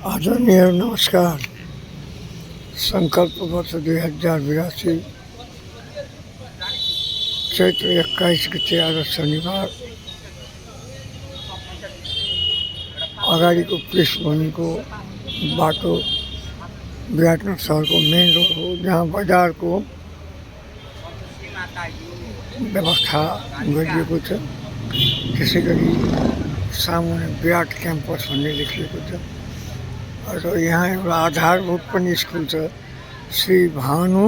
आदरणीय नमस्कार। संकल्प वर्ष 2082 चैत्र 21 गते आज शनिबार अगाडिको पृष्ठभूमिको बाटो विराटनगर सहरको मेन रोड हो, जहाँ बजारको व्यवस्था गरिएको छ। त्यसै गरी सामुन्ने विराट क्याम्पस भन्ने लेखिएको छ र यहाँ एउटा आधारभूत पनि स्कुल छ, श्री भानु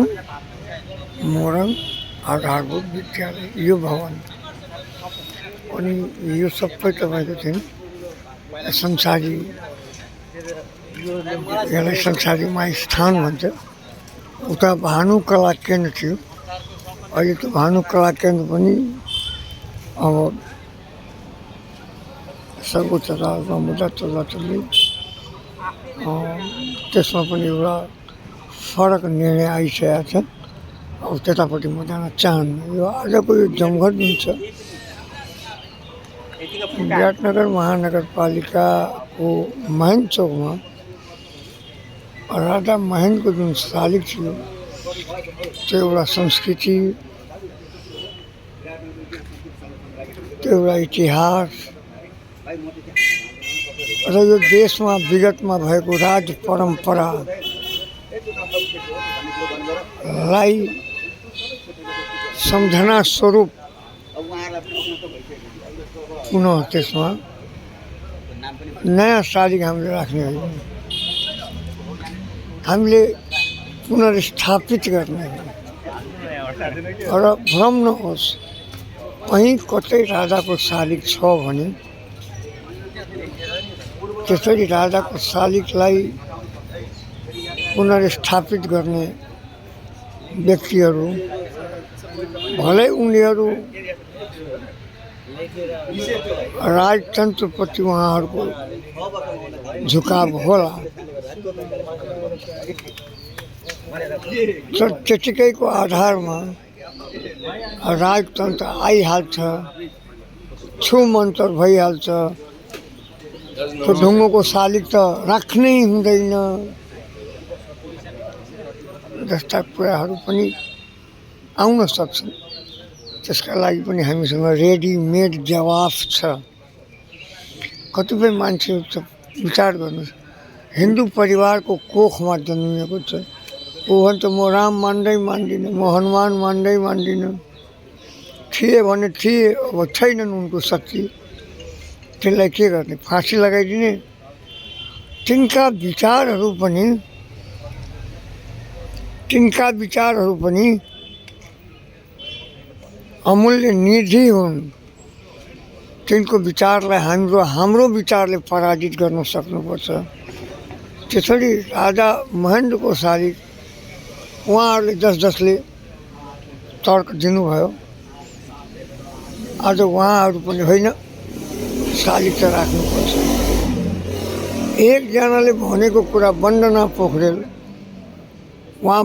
मोरङ आधारभूत विद्यालय, यो भवन। अनि यो सबै तपाईँको थियो संसारी, यसलाई संसारी माइस्थान भन्छ। उता भानु कला केन्द्र थियो, अहिले त्यो भानु कला केन्द्र पनि अब सर्वोच्च अदालतमा मुद्दा चल्दाचल्दै त्यसमा पनि एउटा फरक निर्णय आइसकेको छ। अब त्यतापट्टि म जान चाहन्न। यो आजको यो जमघट जुन छ, विराटनगर महानगरपालिकाको महेन चौकमा राजा महेनको जुन शालिग थियो, त्यो एउटा संस्कृति, त्यो एउटा इतिहास र यो देशमा विगतमा भएको राज परम्परालाई सम्झना स्वरूप पुनः त्यसमा नयाँ शालिग हामीले राख्ने होइन, हामीले पुनर्स्थापित गर्ने र भ्रम नहोस् कहीँ कतै राजाको शालिग छ भने त्यसरी राजाको शालिगलाई पुनर्स्थापित गर्ने व्यक्तिहरू, भलै उनीहरू राजतन्त्रप्रति उहाँहरूको झुकाव होला, तर त्यतिकैको आधारमा राजतन्त्र आइहाल्छ, छुमन्तर भइहाल्छ। त्यो ढुङ्गोको शालिग त राख्नै हुँदैन जस्ता कुराहरू पनि आउन सक्छन्। त्यसका लागि पनि हामीसँग रेडिमेड जवाफ छ। कतिपय मान्छेहरू त विचार गर्नुहोस्, हिन्दू परिवारको कोखमा जन्मिएको छ, ऊ भन्छ म राम मान्दै मान्दिनँ, म हनुमान मान्दै मान्दिनँ। थिए भने थिए, अब छैनन् उनको शक्ति, त्यसलाई के गर्ने, फाँसी लगाइदिने। तिनका विचारहरू पनि अमूल्य निधि हुन्। तिनको विचारलाई हाम्रो विचारले पराजित गर्न सक्नुपर्छ। त्यसरी राजा महेन्द्रको शालिग उहाँहरूले जसले तर्क दिनुभयो, आज उहाँहरू पनि होइन, शालिग त राख्नुपर्छ। एकजनाले भनेको कुरा वन्दना पोखरेल, उहाँ